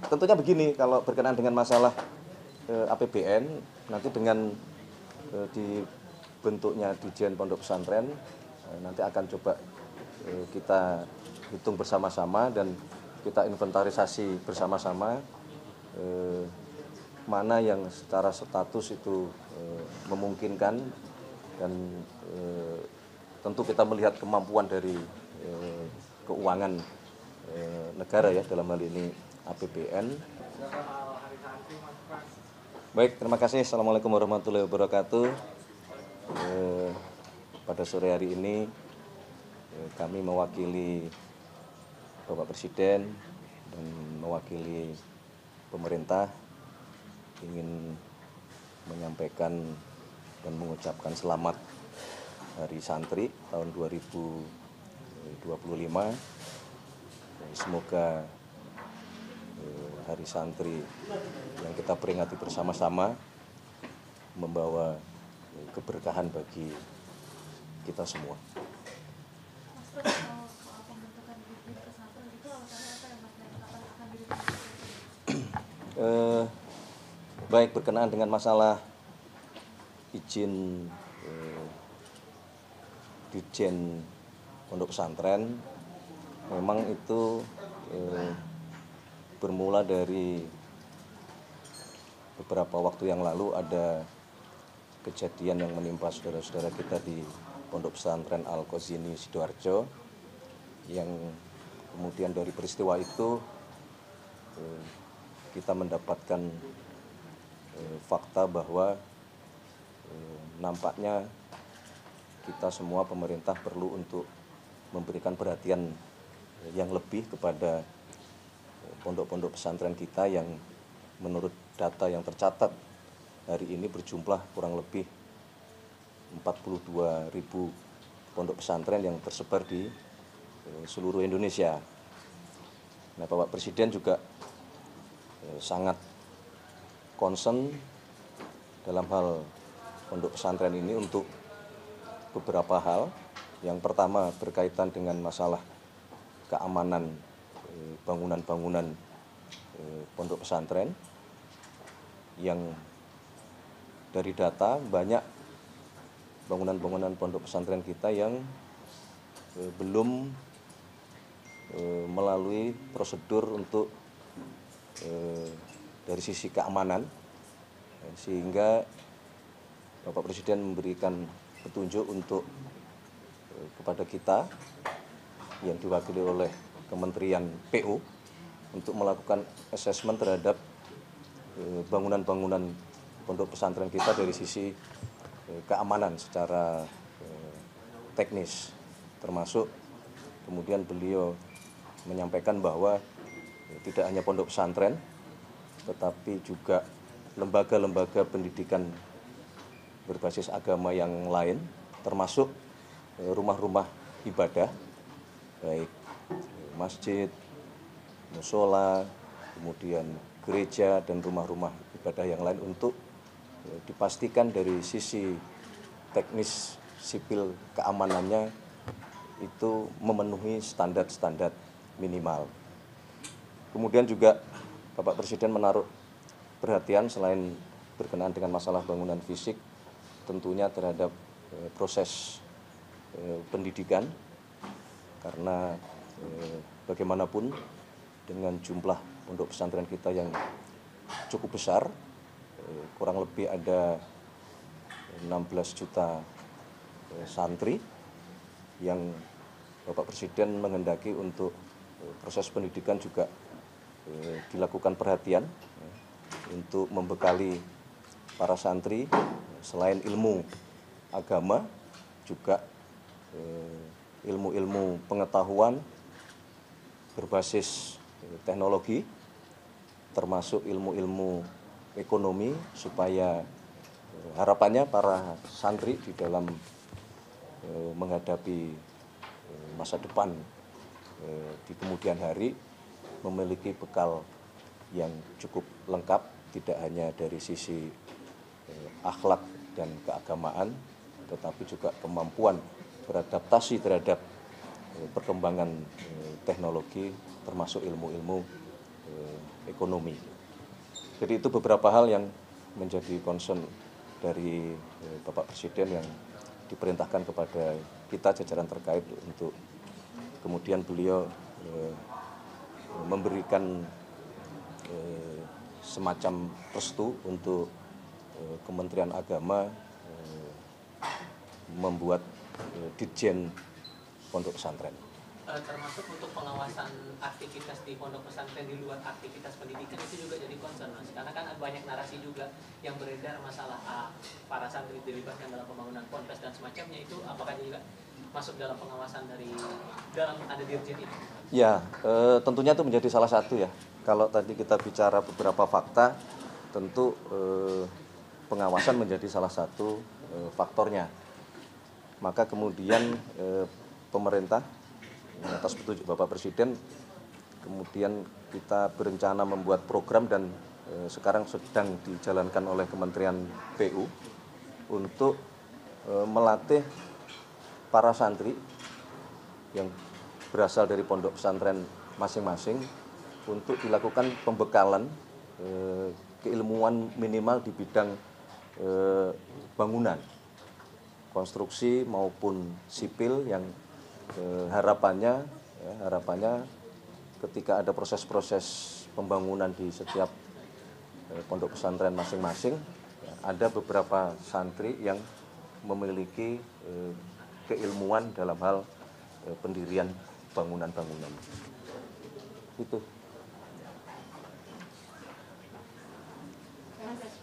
tentunya begini, kalau berkenaan dengan masalah APBN, nanti dengan dibentuknya Ditjen Pondok Pesantren, nanti akan coba kita hitung bersama-sama dan kita inventarisasi bersama-sama mana yang secara status itu memungkinkan dan tentu kita melihat kemampuan dari keuangan negara ya, dalam hal ini APBN. Baik, terima kasih. Assalamualaikum warahmatullahi wabarakatuh. Pada sore hari ini kami mewakili Bapak Presiden dan mewakili pemerintah ingin menyampaikan dan mengucapkan selamat Hari Santri tahun 2025. Semoga Hari Santri yang kita peringati bersama-sama membawa keberkahan bagi kita semua. Baik, berkenaan dengan masalah izin Ditjen Pondok Pesantren, memang itu bermula dari beberapa waktu yang lalu ada kejadian yang menimpa saudara-saudara kita di Pondok Pesantren Al-Qazini Sidoarjo, yang kemudian dari peristiwa itu kita mendapatkan fakta bahwa nampaknya kita semua pemerintah perlu untuk memberikan perhatian yang lebih kepada pondok-pondok pesantren kita yang menurut data yang tercatat hari ini berjumlah kurang lebih 42.000 pondok pesantren yang tersebar di seluruh Indonesia. Nah, Bapak Presiden juga sangat concern dalam hal pondok pesantren ini untuk beberapa hal. Yang pertama berkaitan dengan masalah keamanan bangunan-bangunan pondok pesantren, yang dari data banyak bangunan-bangunan pondok pesantren kita yang belum melalui prosedur untuk dari sisi keamanan, sehingga Bapak Presiden memberikan petunjuk untuk kepada kita yang diwakili oleh Kementerian PU untuk melakukan asesmen terhadap bangunan-bangunan pondok pesantren kita dari sisi keamanan secara teknis, termasuk kemudian beliau menyampaikan bahwa tidak hanya pondok pesantren tetapi juga lembaga-lembaga pendidikan berbasis agama yang lain, termasuk rumah-rumah ibadah, baik masjid, musola, kemudian gereja dan rumah-rumah ibadah yang lain, untuk dipastikan dari sisi teknis sipil keamanannya itu memenuhi standar-standar minimal. Kemudian juga Bapak Presiden menaruh perhatian selain berkenaan dengan masalah bangunan fisik, tentunya terhadap proses pendidikan, karena bagaimanapun dengan jumlah pondok pesantren kita yang cukup besar, kurang lebih ada 16 juta santri, yang Bapak Presiden menghendaki untuk proses pendidikan juga dilakukan perhatian untuk membekali para santri selain ilmu agama juga ilmu-ilmu pengetahuan berbasis teknologi, termasuk ilmu-ilmu ekonomi, supaya harapannya para santri di dalam menghadapi masa depan di kemudian hari memiliki bekal yang cukup lengkap, tidak hanya dari sisi akhlak dan keagamaan, tetapi juga kemampuan beradaptasi terhadap perkembangan teknologi, termasuk ilmu-ilmu ekonomi. Jadi itu beberapa hal yang menjadi concern dari Bapak Presiden yang diperintahkan kepada kita jajaran terkait untuk kemudian beliau memberikan semacam restu untuk Kementerian Agama membuat Ditjen Pondok Pesantren. Termasuk untuk pengawasan aktivitas di pondok pesantren di luar aktivitas pendidikan itu juga jadi concern, Mas. Karena kan banyak narasi juga yang beredar masalah para santri dilibatkan dalam pembangunan ponpes dan semacamnya, itu apakah juga masuk dalam pengawasan dari dalam ada dirjen itu? Ya, tentunya itu menjadi salah satu ya. Kalau tadi kita bicara beberapa fakta, tentu pengawasan menjadi salah satu faktornya. Maka kemudian pemerintah atas petunjuk Bapak Presiden, kemudian kita berencana membuat program dan sekarang sedang dijalankan oleh Kementerian PU untuk melatih para santri yang berasal dari pondok pesantren masing-masing untuk dilakukan pembekalan keilmuan minimal di bidang bangunan, konstruksi maupun sipil yang harapannya ketika ada proses-proses pembangunan di setiap pondok pesantren masing-masing, ada beberapa santri yang memiliki keilmuan dalam hal pendirian bangunan-bangunan. Itu.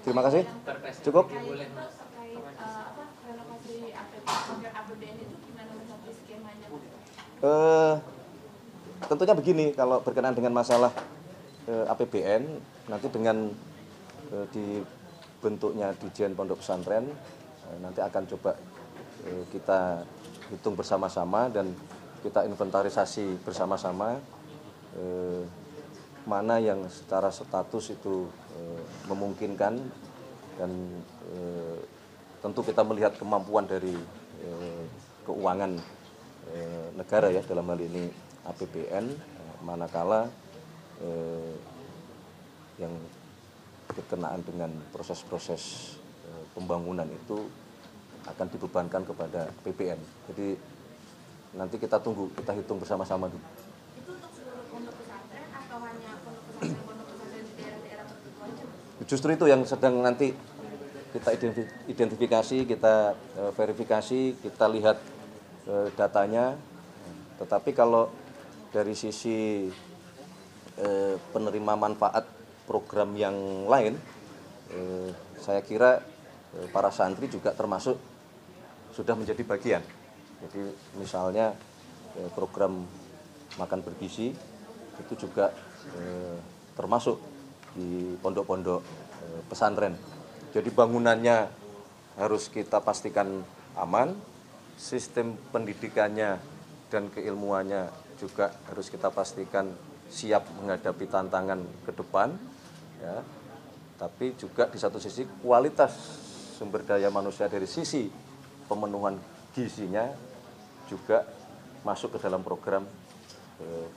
Terima kasih. Cukup. Tentunya begini, kalau berkenaan dengan masalah APBN, nanti dengan dibentuknya Ditjen Pondok Pesantren, nanti akan coba kita hitung bersama-sama dan kita inventarisasi bersama-sama mana yang secara status itu memungkinkan, dan tentu kita melihat kemampuan dari keuangan negara ya, dalam hal ini APBN, manakala yang berkenaan dengan proses-proses pembangunan itu akan dibebankan kepada APBN. Jadi nanti kita tunggu, kita hitung bersama-sama dulu. Itu untuk seluruh pondok pesantren atau hanya pondok pesantren di daerah-daerah tertentu aja? Justru itu yang sedang nanti kita identifikasi, kita verifikasi, kita lihat datanya. Tetapi kalau dari sisi penerima manfaat program yang lain, saya kira para santri juga termasuk sudah menjadi bagian. Jadi misalnya program makan bergizi itu juga termasuk di pondok-pondok pesantren. Jadi bangunannya harus kita pastikan aman, sistem pendidikannya dan keilmuannya juga harus kita pastikan siap menghadapi tantangan ke depan, ya. Tapi juga di satu sisi kualitas sumber daya manusia dari sisi pemenuhan gizinya juga masuk ke dalam program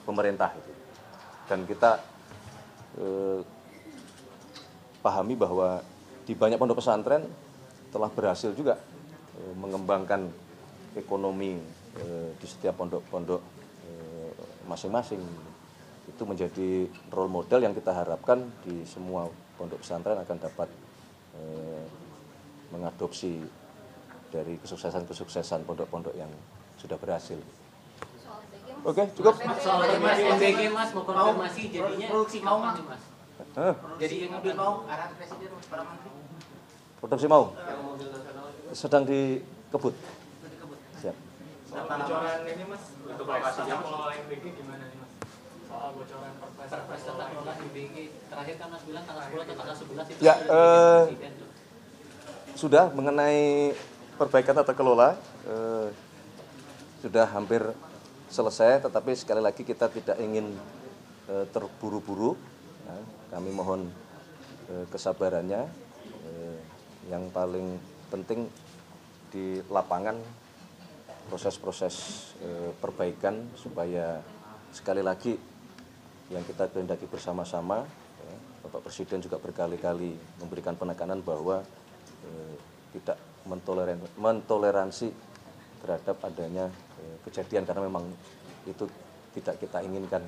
pemerintah itu. Dan kita pahami bahwa di banyak pondok pesantren telah berhasil juga mengembangkan ekonomi di setiap pondok-pondok masing-masing. Itu menjadi role model yang kita harapkan di semua pondok pesantren akan dapat mengadopsi dari kesuksesan-kesuksesan pondok-pondok yang sudah berhasil. Oke, cukup. Soal MBG Mas, mau konfirmasi jadinya si kapan nih Mas? Jadi yang mobil mau arahan presiden para menteri. Produksi mau sedang dikebut. Siap. Soal bocoran ini Mas, untuk lokasinya pengelola MBG gimana nih Mas? Soal bocoran Perpres tentang pengelola MBG terakhir kan Mas bilang tanggal 10 atau tanggal 11 itu Ya, presiden. sudah mengenai perbaikan tata kelola sudah hampir selesai, tetapi sekali lagi kita tidak ingin terburu-buru. Nah, kami mohon kesabarannya. Yang paling penting di lapangan proses-proses perbaikan supaya sekali lagi yang kita kehendaki bersama-sama. Ya, Bapak Presiden juga berkali-kali memberikan penekanan bahwa tidak mentoleransi terhadap adanya kejadian karena memang itu tidak kita inginkan.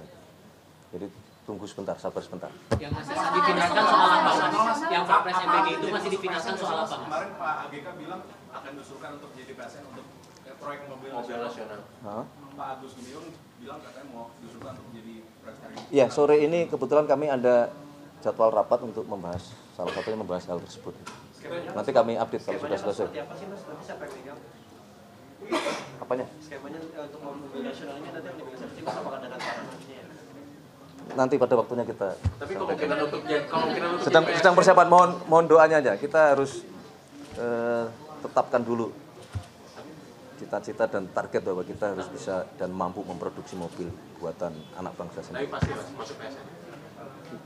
Jadi tunggu sebentar, sabar sebentar. Yang masih dipindahkan soal apa? Yang Perpres MBG itu masih dipindahkan soal apa? Kemarin Pak AGK bilang akan diusulkan untuk jadi PSN untuk proyek mobil nasional. Pak Agus Gumiwang bilang katanya mau diusulkan untuk jadi presiden. Ya, sore ini kebetulan kami ada jadwal rapat untuk membahas, salah satunya membahas hal tersebut. Nanti kami update kalau sudah selesai. Apa sih Mas? Nanti siapa yang megang? Apanya? Skemanya untuk mobil nasionalnya nanti yang dipegang siapa sih Mas? Apakah ada tantangan nantinya ya? Nanti pada waktunya kita Tapi kemungkinan untuk sedang persiapan, mohon doanya aja. Kita harus tetapkan dulu cita-cita dan target bahwa kita harus bisa dan mampu memproduksi mobil buatan anak bangsa Tapi sendiri. pasti Mas, masuk PSN.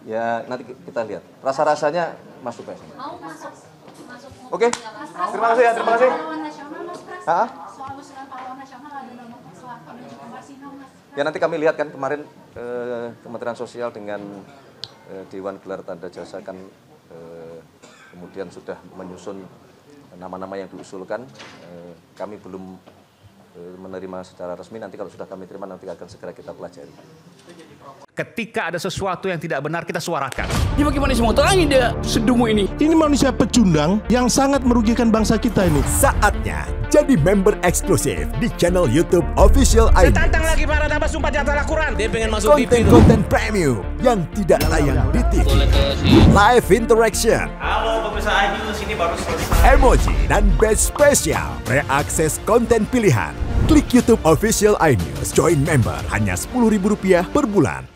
Ya nanti kita lihat. Rasa-rasanya masuk PSN. Mau masuk Oke, terima kasih ya, terima kasih. pahlawan nasional Mas Pras. Ha? Soal usulan pahlawan nasional ada nama Pak Soeharto dan juga Pak Sino Mas. Ya nanti kami lihat kan kemarin Kementerian Sosial dengan Dewan Gelar Tanda Jasa kan kemudian sudah menyusun nama-nama yang diusulkan. Kami belum menerima secara resmi, nanti kalau sudah kami terima nanti akan segera kita pelajari. Ketika ada sesuatu yang tidak benar, kita suarakan. Ya bagaimana semua terangin dia sedungu ini? Ini manusia pecundang yang sangat merugikan bangsa kita ini. Saatnya jadi member eksklusif di channel YouTube Official ID. Tantang lagi para tambah sumpah di atas Al-Quran. Dia pengen masuk TV. Konten-konten premium yang tidak tayang di TV. Live interaction. Halo pemirsa iNews, ini baru selesai. Emoji dan badge spesial. Reakses konten pilihan. Klik YouTube Official iNews. Join member hanya Rp10.000 per bulan.